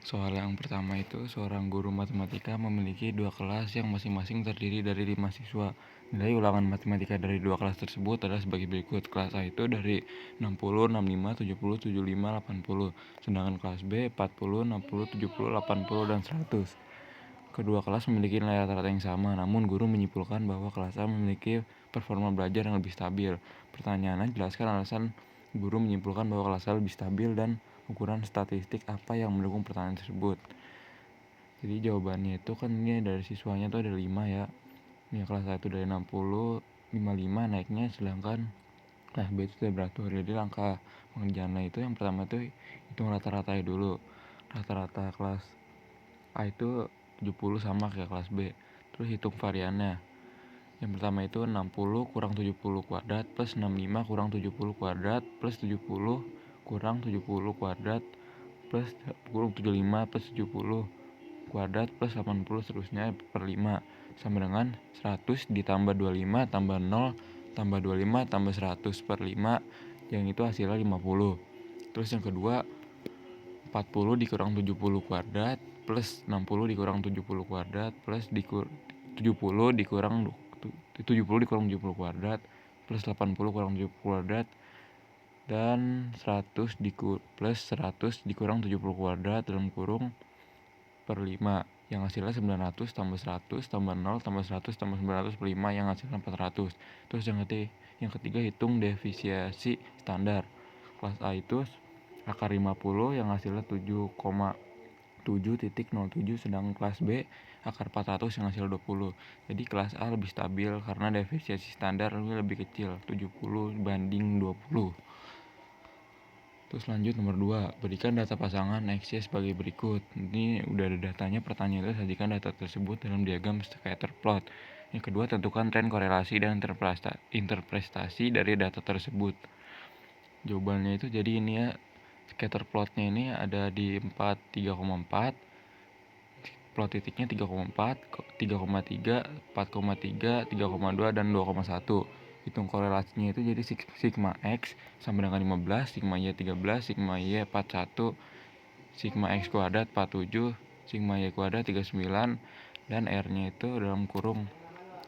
Soal yang pertama itu, seorang guru matematika memiliki dua kelas yang masing-masing terdiri dari 5 siswa. Nilai ulangan matematika dari dua kelas tersebut adalah sebagai berikut. Kelas A itu dari 60, 65, 70, 75, 80. Sedangkan kelas B 40, 60, 70, 80, dan 100. Kedua kelas memiliki nilai rata-rata yang sama, namun guru menyimpulkan bahwa kelas A memiliki performa belajar yang lebih stabil. Pertanyaannya, jelaskan alasan guru menyimpulkan bahwa kelas A lebih stabil dan ukuran statistik apa yang mendukung pertanyaan tersebut. Jadi jawabannya itu kan ini dari siswanya tuh ada 5 ya. Ini kelas 1 dari 60, 55 naiknya, sedangkan kelas B itu sudah beratur. Jadi langkah pengerjaannya itu yang pertama tuh hitung rata-ratanya dulu. Rata-rata kelas A itu 70 sama kayak kelas B. Terus hitung variannya. Yang pertama itu 60 kurang 70 kuadrat plus 65 kurang 70 kuadrat plus 70 kurang 70 kuadrat plus kurang 75 plus 70 kuadrat plus 80 seterusnya per 5 sama dengan 100 ditambah 25 tambah 0 tambah 25 tambah 100 per 5 yang itu hasilnya 50. Terus yang kedua 40 dikurang 70 kuadrat plus 60 dikurang 70 kuadrat plus 70 dikurang 70 kuadrat plus 80 kurang 70 kuadrat dan 100 plus 100 dikurang 70 kuadrat dalam kurung per 5 yang hasilnya 900 tambah 100 tambah 0 tambah 100 tambah 900 per 5 yang hasilnya 400. Terus yang ketiga hitung defisiensi standar. Kelas A itu akar 50 yang hasilnya 7,7,07, sedangkan kelas B akar 400 yang hasil 20. Jadi kelas A lebih stabil karena defisiensi standar lebih kecil, 70 banding 20. Terus lanjut nomor 2, berikan data pasangan X, Y sebagai berikut. Ini udah ada datanya, pertanyaan itu sajikan data tersebut dalam diagram scatter plot. Yang kedua, tentukan tren korelasi dan interpretasi dari data tersebut. Jawabannya itu jadi ini ya, scatter plotnya ini ada di 3,4, plot titiknya 3,4, 3,3, 4,3, 3,2, dan 2,1. Hitung korelasinya itu jadi sigma X sama dengan 15, sigma Y 13, sigma Y 41, sigma X kuadrat 47, sigma Y kuadrat 39, dan R-nya itu dalam kurung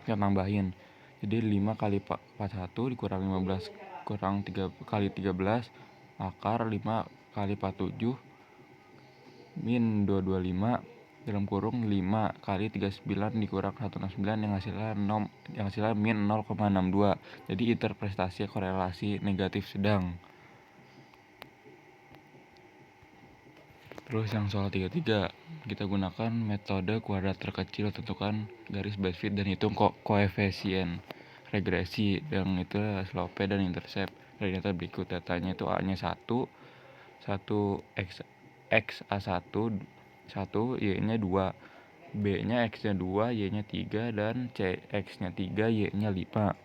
kita tambahin. Jadi 5 kali 41 dikurang 15 kurang 3 kali 13 akar 5 kali 47 min 225 dalam kurung 5 kali 39 dikurang 169 yang hasilnya min 0,62. Jadi interpretasi korelasi negatif sedang. Terus yang soal 33, kita gunakan metode kuadrat terkecil, tentukan garis base fit dan hitung koefisien regresi yang itu slope dan intercept. Dari data berikut, datanya itu A-nya 1 X A1 1, Y-nya 2, B-nya X-nya 2, Y-nya 3, dan C X-nya 3, Y-nya 5.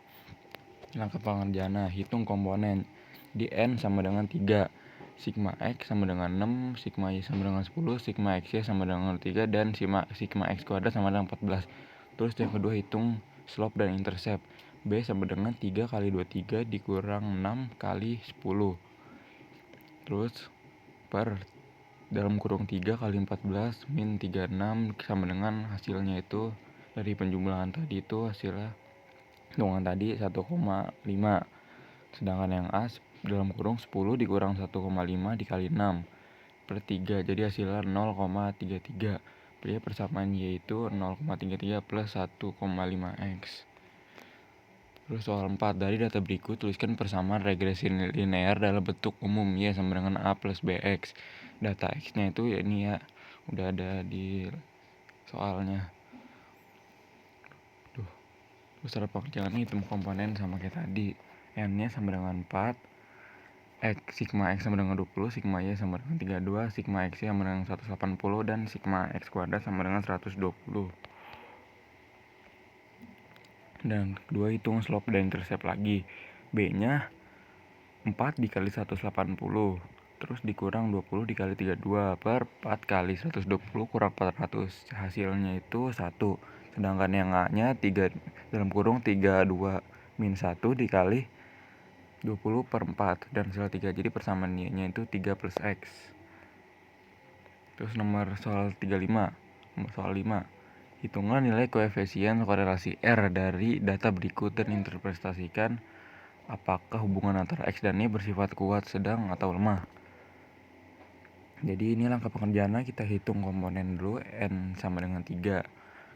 Langkah pengerjaan, hitung komponen. Di N sama dengan 3, sigma X sama dengan 6, sigma Y sama dengan 10, sigma XY sama dengan 3, dan sigma X kuadrat sama dengan 14. Terus yang kedua hitung slope dan intercept. B sama dengan 3 kali 23 dikurang 6 kali 10. Terus per dalam kurung 3 kali 14 min 36 sama dengan hasilnya itu dari penjumlahan tadi itu hasilnya hitungan tadi 1,5. Sedangkan yang A dalam kurung 10 dikurang 1,5 dikali 6 per 3, jadi hasilnya 0,33. Berarti persamaan Y itu 0,33 plus 1,5X. Terus soal 4, dari data berikut tuliskan persamaan regresi linear dalam bentuk umum Y sama dengan A plus BX. Data X-nya itu ya ini ya udah ada di soalnya. Terus cara pengerjaannya hitung komponen sama kayak tadi. N-nya sama dengan 4, sigma X sama dengan 20, sigma Y sama dengan 32, sigma X sama dengan 180, dan sigma X kuadrat sama dengan 120. Dan kedua hitung slope dan intercept lagi. B-nya 4 dikali 180, terus dikurang 20 dikali 32 per 4 kali 120 kurang 400. Hasilnya itu 1. Sedangkan yang A-nya 3 dalam kurung 32 min 1 dikali 20 per 4 dan hasil 3. Jadi persamaan Y-nya itu 3 plus X. Terus soal 5. Hitungan nilai koefisien korelasi R dari data berikut dan interpretasikan apakah hubungan antara X dan Y bersifat kuat, sedang, atau lemah. Jadi ini langkah pengerjaannya, kita hitung komponen dulu. N sama dengan 3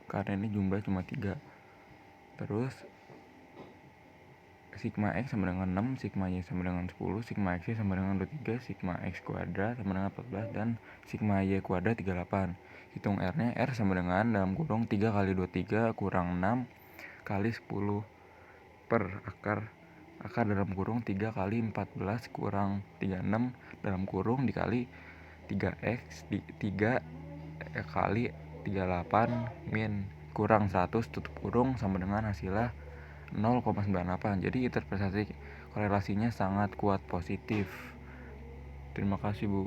karena ini jumlah cuma 3. Terus sigma X sama dengan 6, sigma Y sama dengan 10, sigma X sama dengan 23, sigma X kuadrat sama dengan 14, dan sigma Y kuadrat 38. Hitung R-nya, R sama dengan dalam kurung 3 kali 23 kurang 6 kali 10 per akar dalam kurung 3 kali 14 kurang 36 dalam kurung dikali 3x 3 kali 38 min kurang 100 tutup kurung sama dengan hasilnya 0,98. Jadi interpretasi korelasinya sangat kuat positif. Terima kasih Bu.